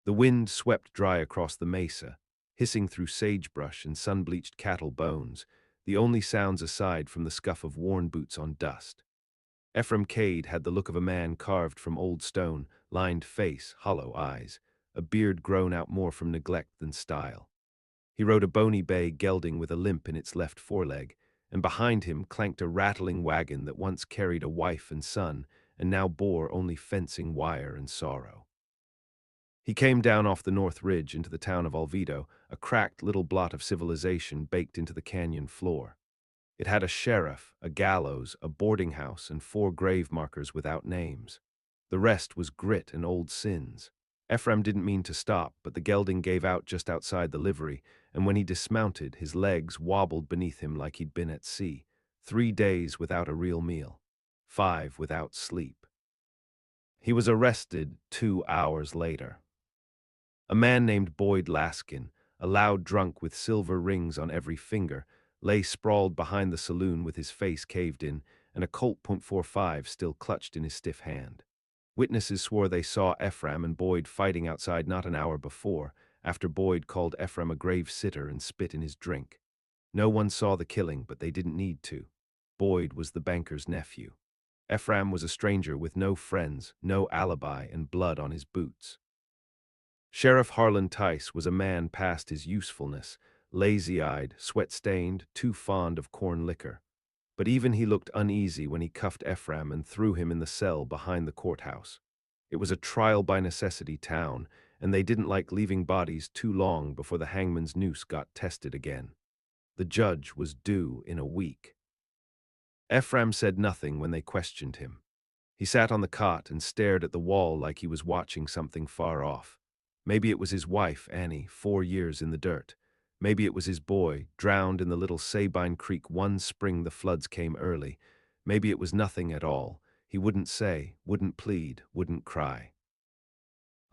The wind swept dry across the mesa, hissing through sagebrush and sun-bleached cattle bones, the only sounds aside from the scuff of worn boots on dust. Ephraim Cade had the look of a man carved from old stone, lined face, hollow eyes, a beard grown out more from neglect than style. He rode a bony bay gelding with a limp in its left foreleg, and behind him clanked a rattling wagon that once carried a wife and son, and now bore only fencing wire and sorrow. He came down off the North Ridge into the town of Olvido, a cracked little blot of civilization baked into the canyon floor. It had a sheriff, a gallows, a boarding house, and 4 grave markers without names. The rest was grit and old sins. Ephraim didn't mean to stop, but the gelding gave out just outside the livery, and when he dismounted, his legs wobbled beneath him like he'd been at sea. 3 days without a real meal. 5 without sleep. He was arrested 2 hours later. A man named Boyd Laskin, a loud drunk with silver rings on every finger, lay sprawled behind the saloon with his face caved in and a Colt .45 still clutched in his stiff hand. Witnesses swore they saw Ephraim and Boyd fighting outside not an hour before, after Boyd called Ephraim a grave sitter and spit in his drink. No one saw the killing, but they didn't need to. Boyd was the banker's nephew. Ephraim was a stranger with no friends, no alibi, and blood on his boots. Sheriff Harlan Tice was a man past his usefulness, lazy-eyed, sweat-stained, too fond of corn liquor. But even he looked uneasy when he cuffed Ephraim and threw him in the cell behind the courthouse. It was a trial-by-necessity town, and they didn't like leaving bodies too long before the hangman's noose got tested again. The judge was due in a week. Ephraim said nothing when they questioned him. He sat on the cot and stared at the wall like he was watching something far off. Maybe it was his wife, Annie, 4 years in the dirt. Maybe it was his boy, drowned in the little Sabine Creek one spring the floods came early. Maybe it was nothing at all. He wouldn't say, wouldn't plead, wouldn't cry.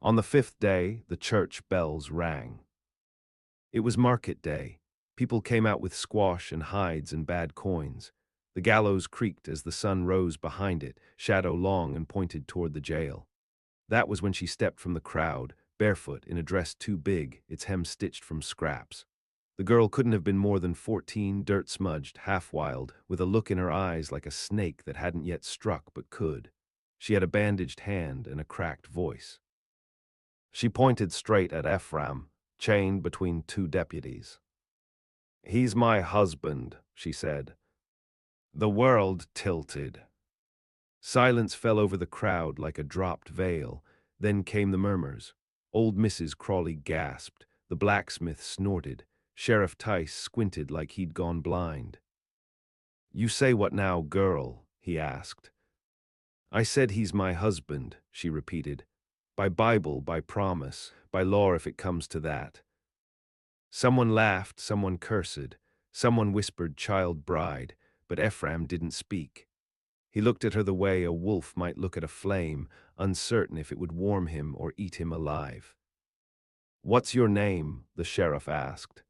On the 5th day, the church bells rang. It was market day. People came out with squash and hides and bad coins. The gallows creaked as the sun rose behind it, shadow long and pointed toward the jail. That was when she stepped from the crowd, barefoot, in a dress too big, its hem stitched from scraps. The girl couldn't have been more than 14, dirt-smudged, half-wild, with a look in her eyes like a snake that hadn't yet struck but could. She had a bandaged hand and a cracked voice. She pointed straight at Ephraim, chained between 2 deputies. "He's my husband," she said. The world tilted. Silence fell over the crowd like a dropped veil. Then came the murmurs. Old Mrs. Crawley gasped. The blacksmith snorted. Sheriff Tice squinted like he'd gone blind. "You say what now, girl?" he asked. "I said he's my husband," she repeated. "By Bible, by promise, by law if it comes to that." Someone laughed, someone cursed, someone whispered child bride, but Ephraim didn't speak. He looked at her the way a wolf might look at a flame, uncertain if it would warm him or eat him alive. "What's your name?" the sheriff asked.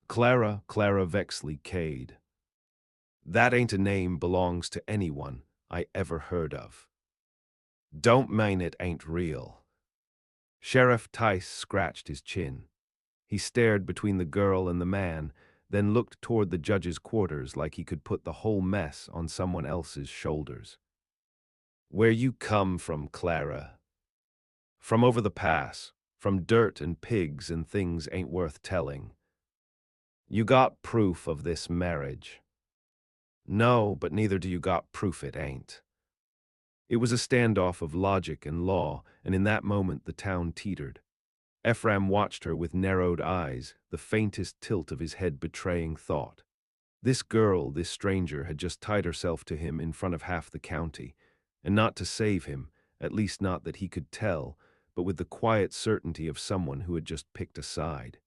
Clara Vexley Cade." "That ain't a name belongs to anyone I ever heard of." "Don't mean it ain't real." Sheriff Tice scratched his chin. He stared between the girl and the man, then looked toward the judge's quarters like he could put the whole mess on someone else's shoulders. "Where you come from, Clara?" "From over the pass, from dirt and pigs and things ain't worth telling." "You got proof of this marriage?" "No, but neither do you got proof it ain't." It was a standoff of logic and law, and in that moment the town teetered. Ephraim watched her with narrowed eyes, the faintest tilt of his head betraying thought. This girl, this stranger, had just tied herself to him in front of half the county, and not to save him, at least not that he could tell, but with the quiet certainty of someone who had just picked a side.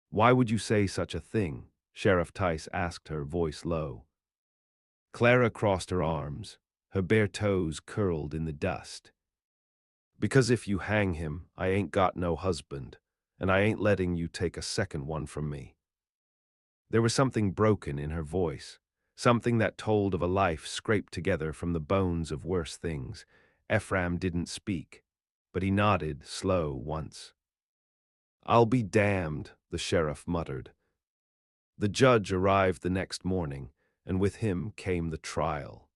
"Why would you say such a thing?" Sheriff Tice asked her, voice low. Clara crossed her arms, her bare toes curled in the dust. "Because if you hang him, I ain't got no husband, and I ain't letting you take a second one from me." There was something broken in her voice, something that told of a life scraped together from the bones of worse things. Ephraim didn't speak. but he nodded, slow, once. "I'll be damned," the sheriff muttered. The judge arrived the next morning, and with him came the trial.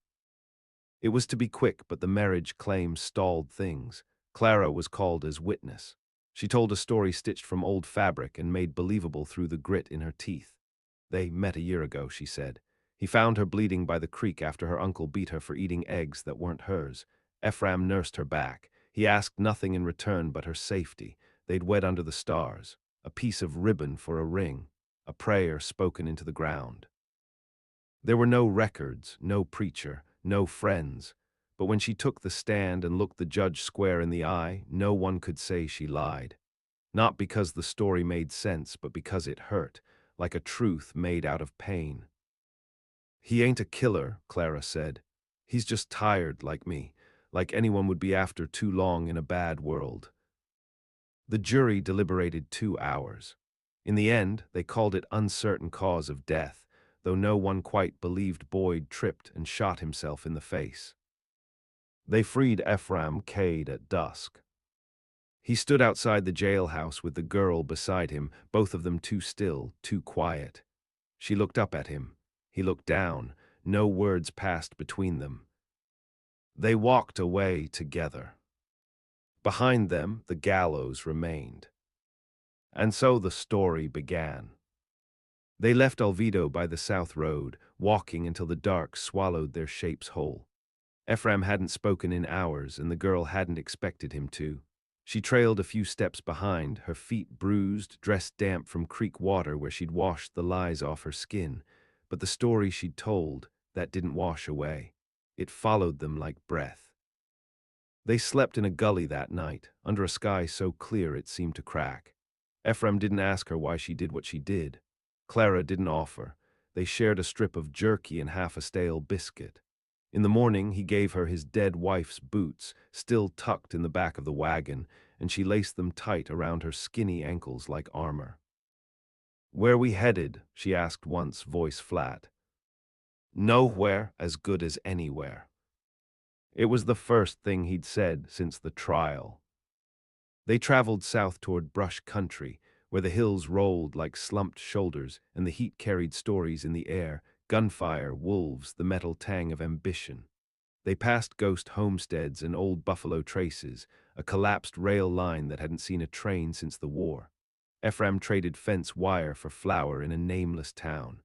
It was to be quick, but the marriage claim stalled things. Clara was called as witness. She told a story stitched from old fabric and made believable through the grit in her teeth. They met a year ago, she said. He found her bleeding by the creek after her uncle beat her for eating eggs that weren't hers. Ephraim nursed her back. He asked nothing in return but her safety. They'd wed under the stars, a piece of ribbon for a ring, a prayer spoken into the ground. There were no records, no preacher, no friends, but when she took the stand and looked the judge square in the eye, no one could say she lied. Not because the story made sense, but because it hurt, like a truth made out of pain. "He ain't a killer," Clara said. "He's just tired, like me, like anyone would be after too long in a bad world." The jury deliberated 2 hours. In the end, they called it uncertain cause of death, though no one quite believed Boyd tripped and shot himself in the face. They freed Ephraim Cade at dusk. He stood outside the jailhouse with the girl beside him, both of them too still, too quiet. She looked up at him. He looked down. No words passed between them. They walked away together. Behind them, the gallows remained. And so the story began. They left Oviedo by the south road, walking until the dark swallowed their shapes whole. Ephraim hadn't spoken in hours, and the girl hadn't expected him to. She trailed a few steps behind, her feet bruised, dressed damp from creek water where she'd washed the lies off her skin. But the story she'd told, that didn't wash away. It followed them like breath. They slept in a gully that night, under a sky so clear it seemed to crack. Ephraim didn't ask her why she did what she did. Clara didn't offer. They shared a strip of jerky and half a stale biscuit. In the morning, he gave her his dead wife's boots, still tucked in the back of the wagon, and she laced them tight around her skinny ankles like armor. "Where we headed?" she asked once, voice flat. "Nowhere as good as anywhere." It was the first thing he'd said since the trial. They traveled south toward brush country, where the hills rolled like slumped shoulders and the heat carried stories in the air, gunfire, wolves, the metal tang of ambition. They passed ghost homesteads and old buffalo traces, a collapsed rail line that hadn't seen a train since the war. Ephraim traded fence wire for flour in a nameless town.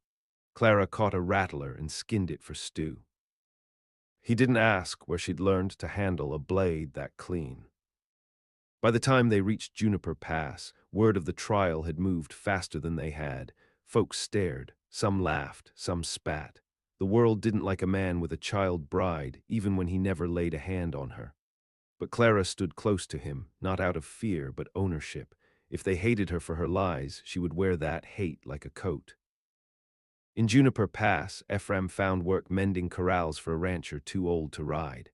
Clara caught a rattler and skinned it for stew. He didn't ask where she'd learned to handle a blade that clean. By the time they reached Juniper Pass, word of the trial had moved faster than they had. Folks stared, some laughed, some spat. The world didn't like a man with a child bride, even when he never laid a hand on her. But Clara stood close to him, not out of fear, but ownership. If they hated her for her lies, she would wear that hate like a coat. In Juniper Pass, Ephraim found work mending corrals for a rancher too old to ride.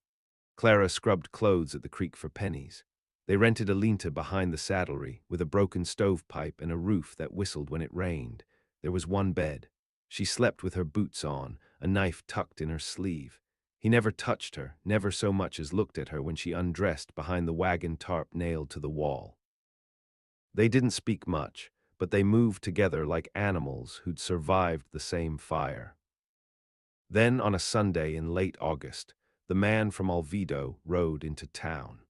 Clara scrubbed clothes at the creek for pennies. They rented a linta behind the saddlery, with a broken stovepipe and a roof that whistled when it rained. There was one bed. She slept with her boots on, a knife tucked in her sleeve. He never touched her, never so much as looked at her when she undressed behind the wagon tarp nailed to the wall. They didn't speak much, but they moved together like animals who'd survived the same fire. Then, on a Sunday in late August, the man from Oviedo rode into town.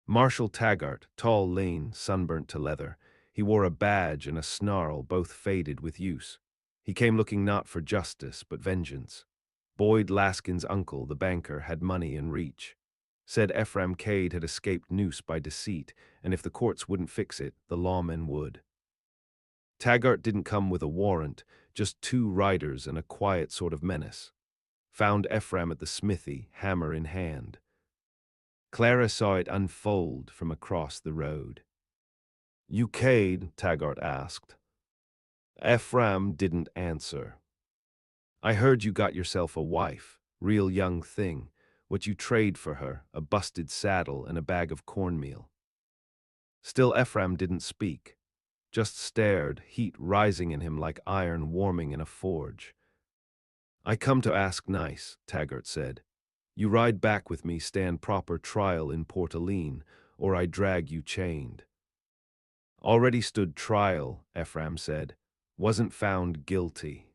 Marshal Taggart, tall, lean, sunburnt to leather. He wore a badge and a snarl, both faded with use. He came looking not for justice, but vengeance. Boyd Laskin's uncle, the banker, had money in reach. Said Ephraim Cade had escaped noose by deceit, and if the courts wouldn't fix it, the lawmen would. Taggart didn't come with a warrant, just 2 riders and a quiet sort of menace. Found Ephraim at the smithy, hammer in hand. Clara saw it unfold from across the road. "You Cade?" Taggart asked. Ephraim didn't answer. "I heard you got yourself a wife, real young thing. What you trade for her, a busted saddle and a bag of cornmeal." Still Ephraim didn't speak, just stared, heat rising in him like iron warming in a forge. "I come to ask nice," Taggart said. You ride back with me, stand proper trial in Port Aline, or I drag you chained. Already stood trial, Ephraim said. Wasn't found guilty.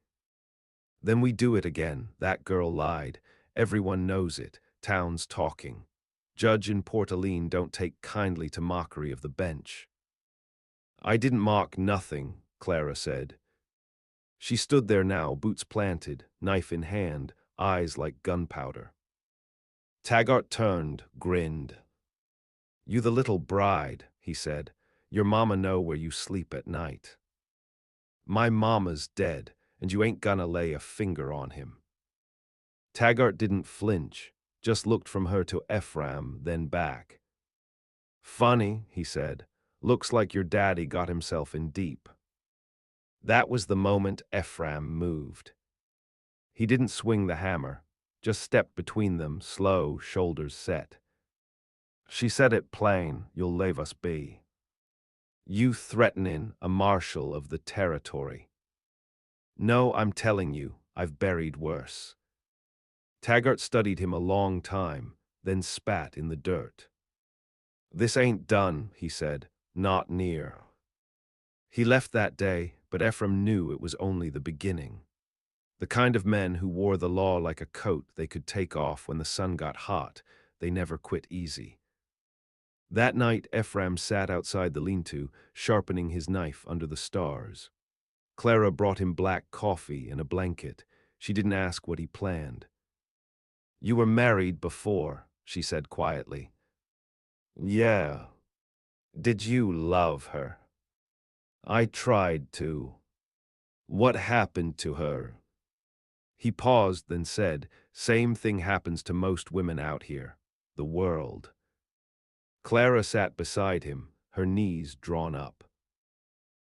Then we do it again. That girl lied. Everyone knows it. Town's talking. Judge in Port Aline don't take kindly to mockery of the bench. I didn't mock nothing, Clara said. She stood there now, boots planted, knife in hand, eyes like gunpowder. Taggart turned, grinned. You the little bride, he said. Your mama know where you sleep at night. My mama's dead, and you ain't gonna lay a finger on him. Taggart didn't flinch, just looked from her to Ephraim, then back. Funny, he said. Looks like your daddy got himself in deep. That was the moment Ephraim moved. He didn't swing the hammer, just stepped between them, slow, shoulders set. She said it plain, you'll lave us be. You threatenin' a marshal of the territory. No, I'm telling you, I've buried worse. Taggart studied him a long time, then spat in the dirt. This ain't done, he said, not near. He left that day, but Ephraim knew it was only the beginning. The kind of men who wore the law like a coat they could take off when the sun got hot, they never quit easy. That night Ephraim sat outside the lean-to, sharpening his knife under the stars. Clara brought him black coffee and a blanket. She didn't ask what he planned. You were married before, she said quietly. Yeah. Did you love her? I tried to. What happened to her? He paused, then said, Same thing happens to most women out here. The world. Clara sat beside him, her knees drawn up.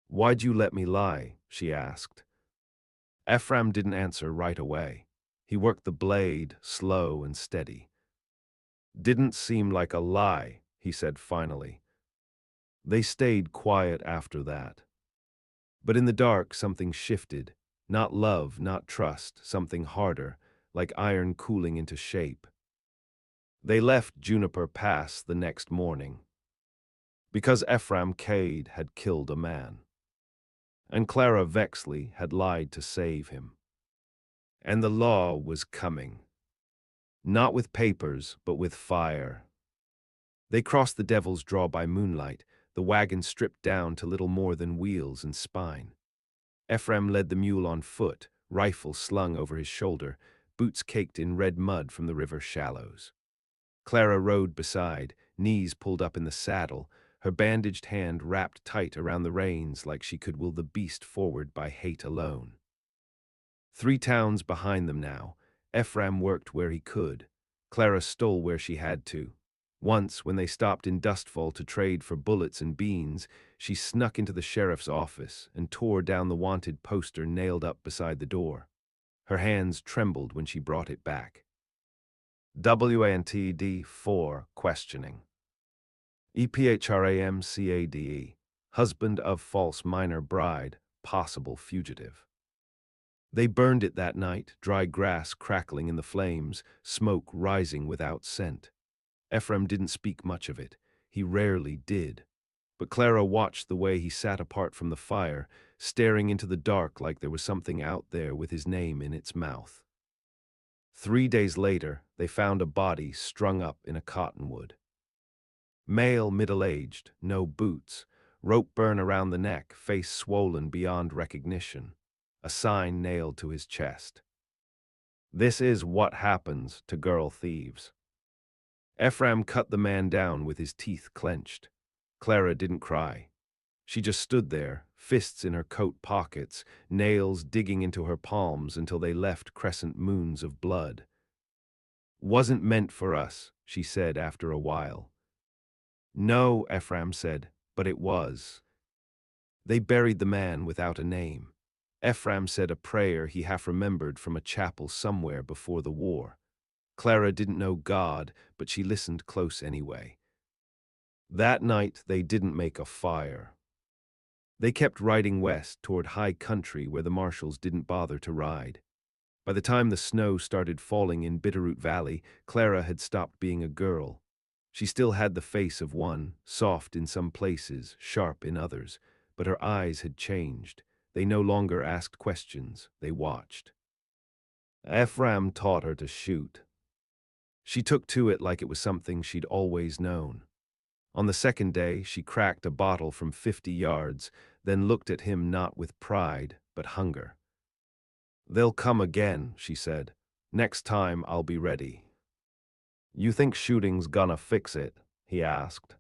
Why'd you let me lie? She asked. Ephraim didn't answer right away. He worked the blade, slow and steady. Didn't seem like a lie, he said finally. They stayed quiet after that. But in the dark something shifted. Not love, not trust, something harder, like iron cooling into shape. They left Juniper Pass the next morning. Because Ephraim Cade had killed a man. And Clara Vexley had lied to save him. And the law was coming. Not with papers, but with fire. They crossed the Devil's Draw by moonlight, the wagon stripped down to little more than wheels and spine. Ephraim led the mule on foot, rifle slung over his shoulder, boots caked in red mud from the river shallows. Clara rode beside, knees pulled up in the saddle, her bandaged hand wrapped tight around the reins like she could will the beast forward by hate alone. 3 towns behind them now, Ephraim worked where he could. Clara stole where she had to. Once, when they stopped in Dustfall to trade for bullets and beans, she snuck into the sheriff's office and tore down the wanted poster nailed up beside the door. Her hands trembled when she brought it back. WANTD 4 questioning. EPHRAMCADE, husband of false minor bride, possible fugitive. They burned it that night, dry grass crackling in the flames, smoke rising without scent. Ephraim didn't speak much of it. He rarely did. But Clara watched the way he sat apart from the fire, staring into the dark like there was something out there with his name in its mouth. 3 days later, they found a body strung up in a cottonwood. Male, middle-aged, no boots, rope burn around the neck, face swollen beyond recognition, a sign nailed to his chest. This is what happens to girl thieves. Ephraim cut the man down with his teeth clenched. Clara didn't cry. She just stood there, fists in her coat pockets, nails digging into her palms until they left crescent moons of blood. Wasn't meant for us, she said after a while. No, Ephraim said, but it was. They buried the man without a name. Ephraim said a prayer he half remembered from a chapel somewhere before the war. Clara didn't know God, but she listened close anyway. That night they didn't make a fire. They kept riding west toward high country where the marshals didn't bother to ride. By the time the snow started falling in Bitterroot Valley, Clara had stopped being a girl. She still had the face of one, soft in some places, sharp in others, but her eyes had changed. They no longer asked questions, they watched. Ephraim taught her to shoot. She took to it like it was something she'd always known. On the second day, she cracked a bottle from 50 yards, then looked at him not with pride, but hunger. "They'll come again," she said. "Next time I'll be ready." "You think shooting's gonna fix it?" he asked.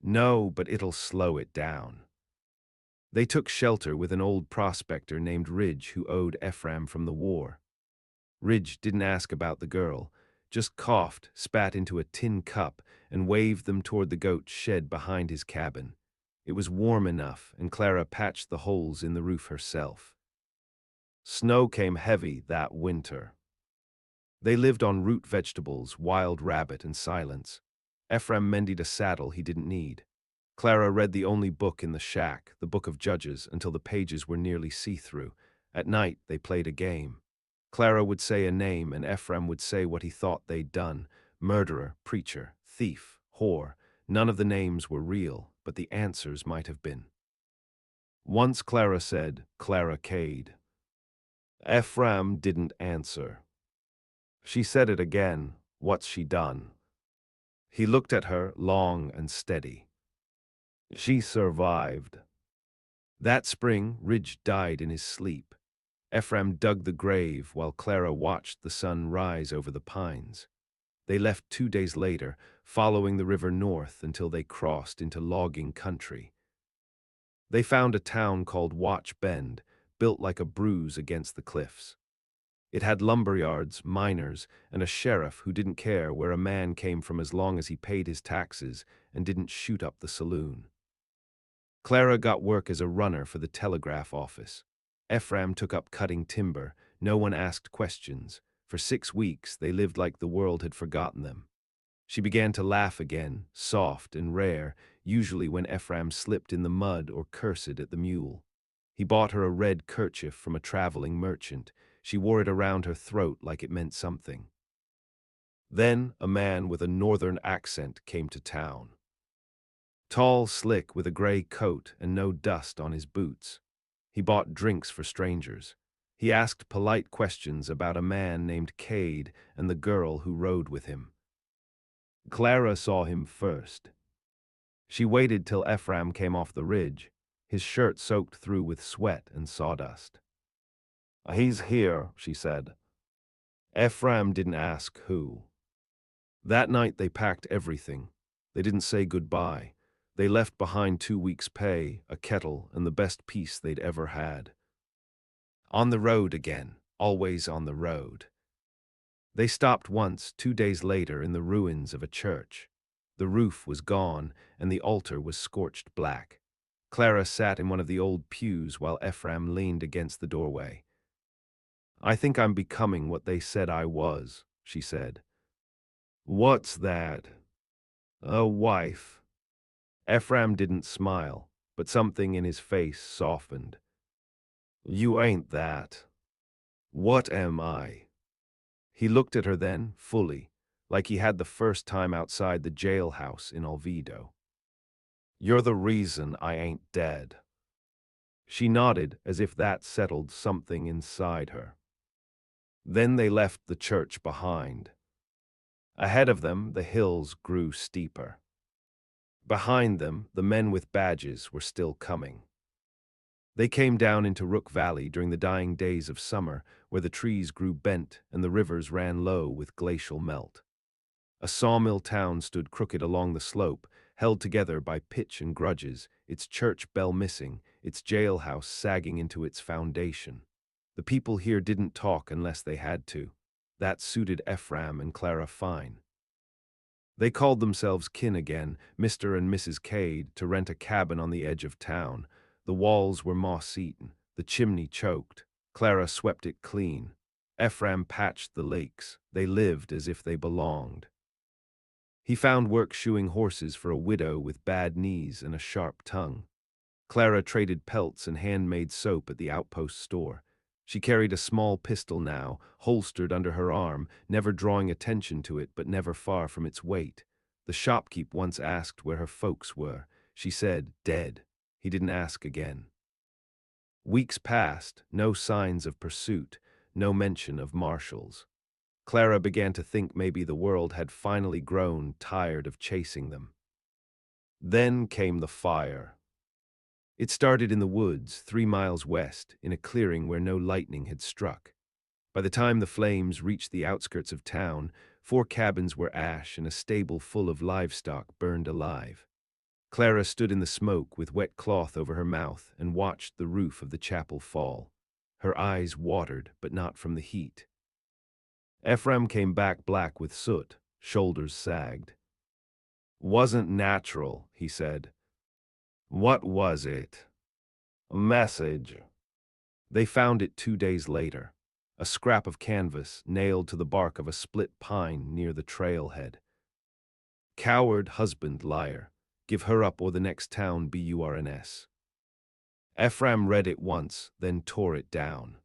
"No, but it'll slow it down." They took shelter with an old prospector named Ridge who owed Ephraim from the war. Ridge didn't ask about the girl, just coughed, spat into a tin cup, and waved them toward the goat shed behind his cabin. It was warm enough, and Clara patched the holes in the roof herself. Snow came heavy that winter. They lived on root vegetables, wild rabbit, and silence. Ephraim mended a saddle he didn't need. Clara read the only book in the shack, the Book of Judges, until the pages were nearly see-through. At night, they played a game. Clara would say a name, and Ephraim would say what he thought they'd done. Murderer, preacher, thief, whore. None of the names were real, but the answers might have been. Once Clara said, "Clara Cade." Ephraim didn't answer. She said it again, "What's she done?" He looked at her, long and steady. "She survived." That spring, Ridge died in his sleep. Ephraim dug the grave while Clara watched the sun rise over the pines. They left 2 days later, following the river north until they crossed into logging country. They found a town called Watch Bend, built like a bruise against the cliffs. It had lumberyards, miners, and a sheriff who didn't care where a man came from as long as he paid his taxes and didn't shoot up the saloon. Clara got work as a runner for the telegraph office. Ephraim took up cutting timber. No one asked questions. For 6 weeks, they lived like the world had forgotten them. She began to laugh again, soft and rare, usually when Ephraim slipped in the mud or cursed at the mule. He bought her a red kerchief from a traveling merchant. She wore it around her throat like it meant something. Then a man with a northern accent came to town. Tall, slick, with a gray coat and no dust on his boots. He bought drinks for strangers. He asked polite questions about a man named Cade and the girl who rode with him. Clara saw him first. She waited till Ephraim came off the ridge, his shirt soaked through with sweat and sawdust. "He's here," she said. Ephraim didn't ask who. That night they packed everything. They didn't say goodbye. They left behind 2 weeks' pay, a kettle, and the best peace they'd ever had. On the road again, always on the road. They stopped once, 2 days later, in the ruins of a church. The roof was gone, and the altar was scorched black. Clara sat in one of the old pews while Ephraim leaned against the doorway. "I think I'm becoming what they said I was," she said. "What's that?" "A wife." Ephraim didn't smile, but something in his face softened. "You ain't that." "What am I?" He looked at her then, fully, like he had the first time outside the jailhouse in Oviedo. "You're the reason I ain't dead." She nodded as if that settled something inside her. Then they left the church behind. Ahead of them, the hills grew steeper. Behind them, the men with badges were still coming. They came down into Rook Valley during the dying days of summer, where the trees grew bent and the rivers ran low with glacial melt. A sawmill town stood crooked along the slope, held together by pitch and grudges, its church bell missing, its jailhouse sagging into its foundation. The people here didn't talk unless they had to. That suited Ephraim and Clara fine. They called themselves kin again, Mr. and Mrs. Cade, to rent a cabin on the edge of town. The walls were moss-eaten, the chimney choked. Clara swept it clean. Ephraim patched the lakes. They lived as if they belonged. He found work shoeing horses for a widow with bad knees and a sharp tongue. Clara traded pelts and handmade soap at the outpost store. She carried a small pistol now, holstered under her arm, never drawing attention to it but never far from its weight. The shopkeep once asked where her folks were. She said, dead. He didn't ask again. Weeks passed, no signs of pursuit, no mention of marshals. Clara began to think maybe the world had finally grown tired of chasing them. Then came the fire. It started in the woods, 3 miles west, in a clearing where no lightning had struck. By the time the flames reached the outskirts of town, 4 cabins were ash and a stable full of livestock burned alive. Clara stood in the smoke with wet cloth over her mouth and watched the roof of the chapel fall. Her eyes watered, but not from the heat. Ephraim came back black with soot, shoulders sagged. "Wasn't natural," he said. "What was it?" "A message." They found it 2 days later, a scrap of canvas nailed to the bark of a split pine near the trailhead. "Coward, husband, liar. Give her up or the next town burns." Ephraim read it once, then tore it down.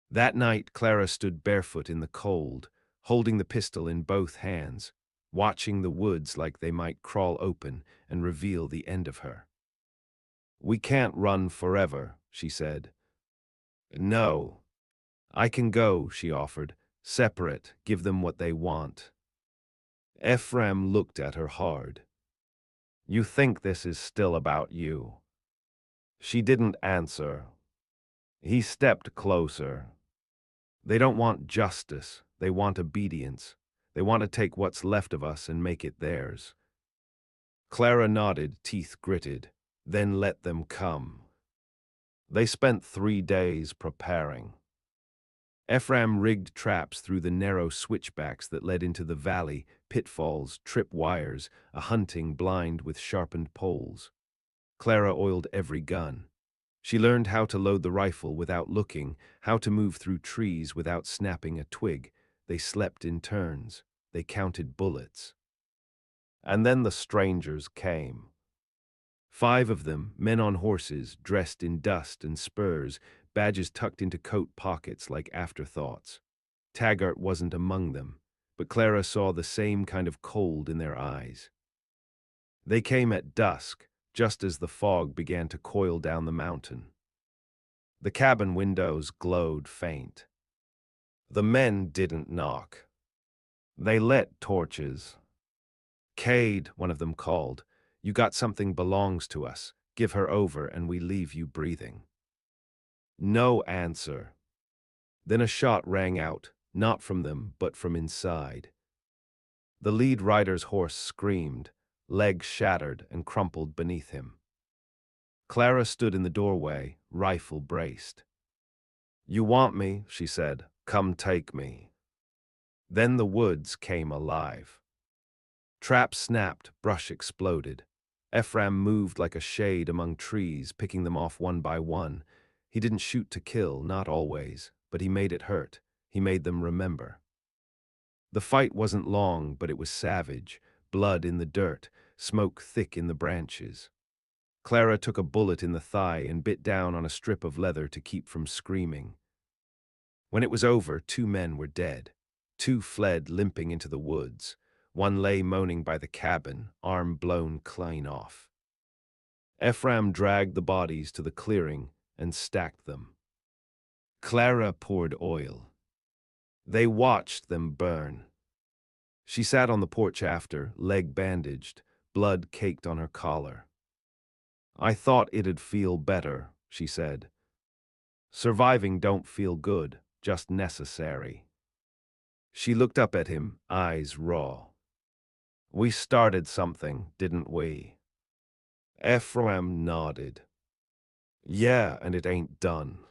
That night, Clara stood barefoot in the cold, holding the pistol in both hands, watching the woods like they might crawl open and reveal the end of her. "We can't run forever," she said. "No. I can go," she offered. "Separate, give them what they want." Ephraim looked at her hard. "You think this is still about you?" She didn't answer. He stepped closer. "They don't want justice, they want obedience. They want to take what's left of us and make it theirs." Clara nodded, teeth gritted. "Then let them come." They spent 3 days preparing. Ephraim rigged traps through the narrow switchbacks that led into the valley, pitfalls, trip wires, a hunting blind with sharpened poles. Clara oiled every gun. She learned how to load the rifle without looking, how to move through trees without snapping a twig. They slept in turns. They counted bullets. And then the strangers came. 5 of them, men on horses, dressed in dust and spurs, badges tucked into coat pockets like afterthoughts. Taggart wasn't among them, but Clara saw the same kind of cold in their eyes. They came at dusk, just as the fog began to coil down the mountain. The cabin windows glowed faint. The men didn't knock. They lit torches. "Cade," one of them called, "you got something belongs to us. Give her over and we leave you breathing." No answer. Then a shot rang out, not from them, but from inside. The lead rider's horse screamed, legs shattered and crumpled beneath him. Clara stood in the doorway, rifle braced. "You want me," she said. "Come take me." Then the woods came alive. Traps snapped, brush exploded. Ephraim moved like a shade among trees, picking them off one by one. He didn't shoot to kill, not always, but he made it hurt. He made them remember. The fight wasn't long, but it was savage. Blood in the dirt, smoke thick in the branches. Clara took a bullet in the thigh and bit down on a strip of leather to keep from screaming. When it was over, 2 men were dead. 2 fled limping into the woods. 1 lay moaning by the cabin, arm blown clean off. Ephraim dragged the bodies to the clearing and stacked them. Clara poured oil. They watched them burn. She sat on the porch after, leg bandaged, blood caked on her collar. "I thought it'd feel better," she said. "Surviving don't feel good, just necessary." She looked up at him, eyes raw. "We started something, didn't we?" Ephraim nodded. "Yeah, and it ain't done."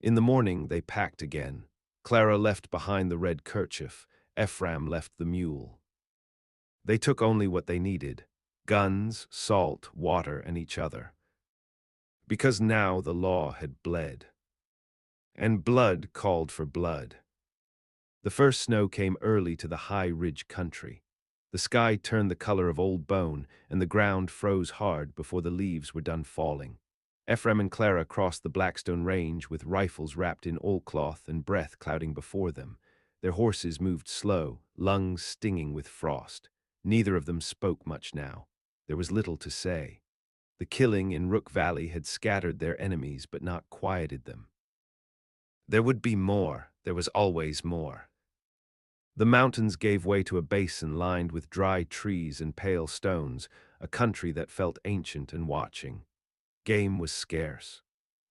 In the morning, they packed again. Clara left behind the red kerchief. Ephraim left the mule. They took only what they needed: guns, salt, water, and each other. Because now the law had bled. And blood called for blood. The first snow came early to the high ridge country. The sky turned the color of old bone, and the ground froze hard before the leaves were done falling. Ephraim and Clara crossed the Blackstone Range with rifles wrapped in oilcloth and breath clouding before them. Their horses moved slow, lungs stinging with frost. Neither of them spoke much now. There was little to say. The killing in Rook Valley had scattered their enemies but not quieted them. There would be more. There was always more. The mountains gave way to a basin lined with dry trees and pale stones, a country that felt ancient and watching. Game was scarce.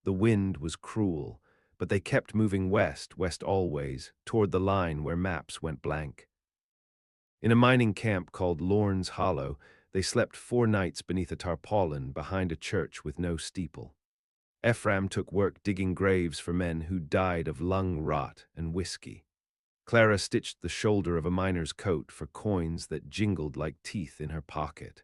The wind was cruel, but they kept moving west, west always, toward the line where maps went blank. In a mining camp called Lorne's Hollow, they slept 4 nights beneath a tarpaulin behind a church with no steeple. Ephraim took work digging graves for men who died of lung rot and whiskey. Clara stitched the shoulder of a miner's coat for coins that jingled like teeth in her pocket.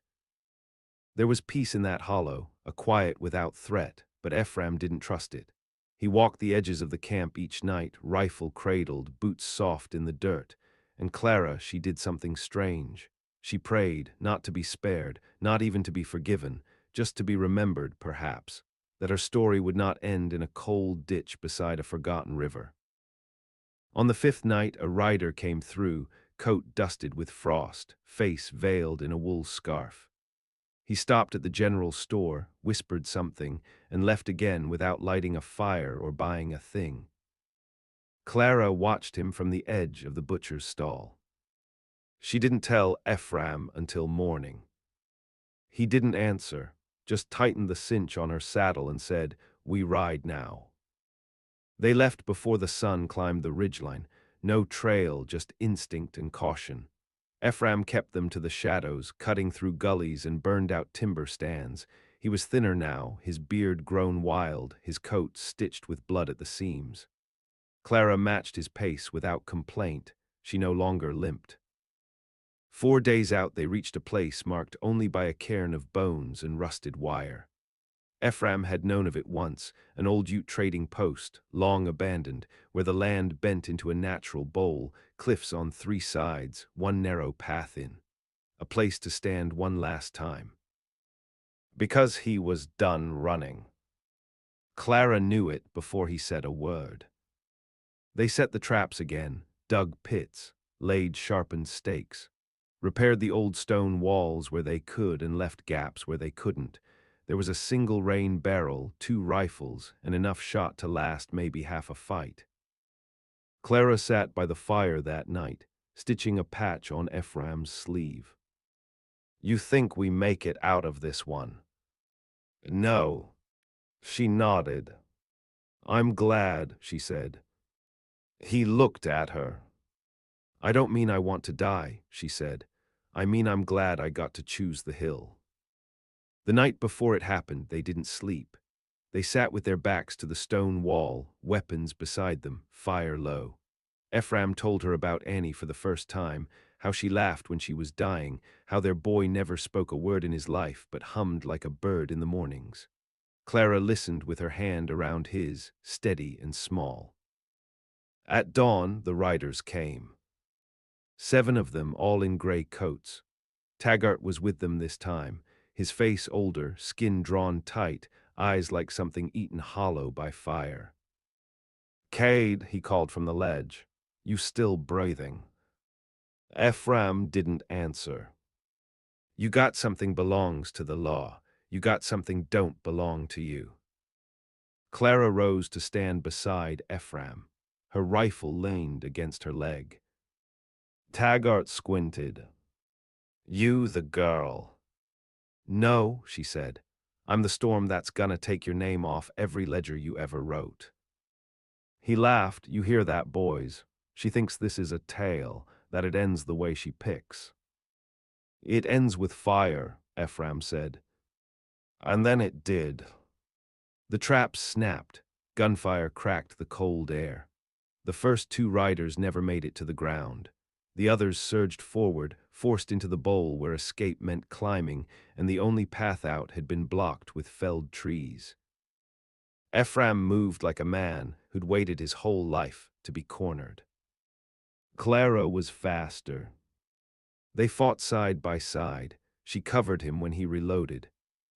There was peace in that hollow, a quiet without threat, but Ephraim didn't trust it. He walked the edges of the camp each night, rifle cradled, boots soft in the dirt. And Clara, she did something strange. She prayed, not to be spared, not even to be forgiven, just to be remembered, perhaps, that her story would not end in a cold ditch beside a forgotten river. On the 5th night, a rider came through, coat dusted with frost, face veiled in a wool scarf. He stopped at the general store, whispered something, and left again without lighting a fire or buying a thing. Clara watched him from the edge of the butcher's stall. She didn't tell Ephraim until morning. He didn't answer, just tightened the cinch on her saddle and said, "We ride now." They left before the sun climbed the ridgeline. No trail, just instinct and caution. Ephraim kept them to the shadows, cutting through gullies and burned-out timber stands. He was thinner now, his beard grown wild, his coat stitched with blood at the seams. Clara matched his pace without complaint. She no longer limped. 4 days out they reached a place marked only by a cairn of bones and rusted wire. Ephraim had known of it once, an old Ute trading post, long abandoned, where the land bent into a natural bowl, cliffs on 3 sides, one narrow path in. A place to stand one last time. Because he was done running. Clara knew it before he said a word. They set the traps again, dug pits, laid sharpened stakes, repaired the old stone walls where they could and left gaps where they couldn't. There was a single rain barrel, 2 rifles, and enough shot to last maybe half a fight. Clara sat by the fire that night, stitching a patch on Ephraim's sleeve. "You think we make it out of this one?" "No." She nodded. "I'm glad," she said. He looked at her. "I don't mean I want to die," she said. "I mean I'm glad I got to choose the hill." The night before it happened, they didn't sleep. They sat with their backs to the stone wall, weapons beside them, fire low. Ephraim told her about Annie for the first time, how she laughed when she was dying, how their boy never spoke a word in his life but hummed like a bird in the mornings. Clara listened with her hand around his, steady and small. At dawn, the riders came. 7 of them, all in gray coats. Taggart was with them this time, his face older, skin drawn tight, eyes like something eaten hollow by fire. "Cade," he called from the ledge, "you still breathing?" Ephraim didn't answer. "You got something belongs to the law. You got something don't belong to you." Clara rose to stand beside Ephraim. Her rifle leaned against her leg. Taggart squinted. "You the girl." "No," she said. "I'm the storm that's gonna take your name off every ledger you ever wrote." He laughed. "You hear that, boys? She thinks this is a tale, that it ends the way she picks." "It ends with fire," Ephraim said. And then it did. The traps snapped. Gunfire cracked the cold air. The first 2 riders never made it to the ground. The others surged forward, forced into the bowl where escape meant climbing, and the only path out had been blocked with felled trees. Ephraim moved like a man who'd waited his whole life to be cornered. Clara was faster. They fought side by side. She covered him when he reloaded.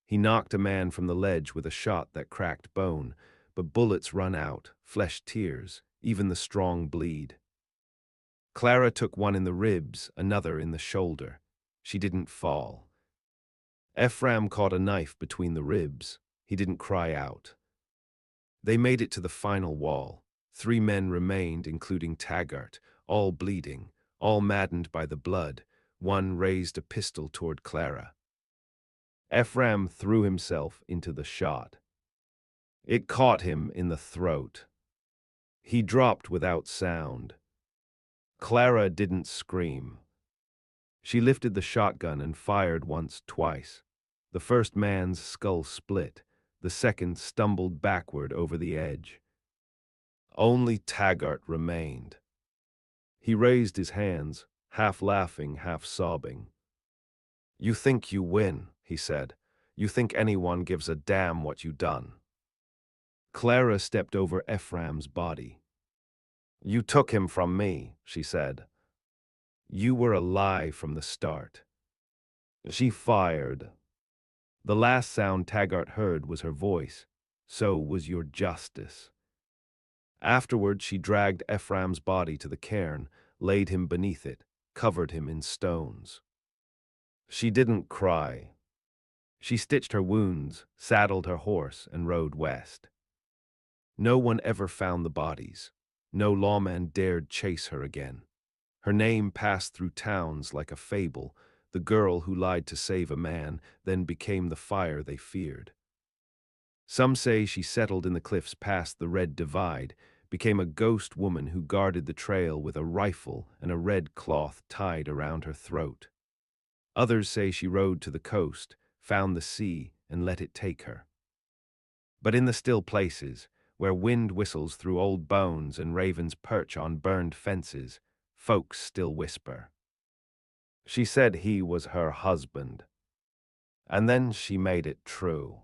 He knocked a man from the ledge with a shot that cracked bone, but bullets run out, flesh tears, even the strong bleed. Clara took one in the ribs, another in the shoulder. She didn't fall. Ephraim caught a knife between the ribs. He didn't cry out. They made it to the final wall. 3 men remained, including Taggart, all bleeding, all maddened by the blood. One raised a pistol toward Clara. Ephraim threw himself into the shot. It caught him in the throat. He dropped without sound. Clara didn't scream. She lifted the shotgun and fired once, twice. The first man's skull split. The second stumbled backward over the edge. Only Taggart remained. He raised his hands, half laughing, half sobbing. "You think you win," he said. "You think anyone gives a damn what you done." Clara stepped over Ephraim's body. "You took him from me," she said. "You were a lie from the start." She fired. The last sound Taggart heard was her voice. "So was your justice." Afterward, she dragged Ephraim's body to the cairn, laid him beneath it, covered him in stones. She didn't cry. She stitched her wounds, saddled her horse, and rode west. No one ever found the bodies. No lawman dared chase her again. Her name passed through towns like a fable, the girl who lied to save a man, then became the fire they feared. Some say she settled in the cliffs past the Red Divide, became a ghost woman who guarded the trail with a rifle and a red cloth tied around her throat. Others say she rode to the coast, found the sea, and let it take her. But in the still places, where wind whistles through old bones and ravens perch on burned fences, folks still whisper. She said he was her husband. And then she made it true.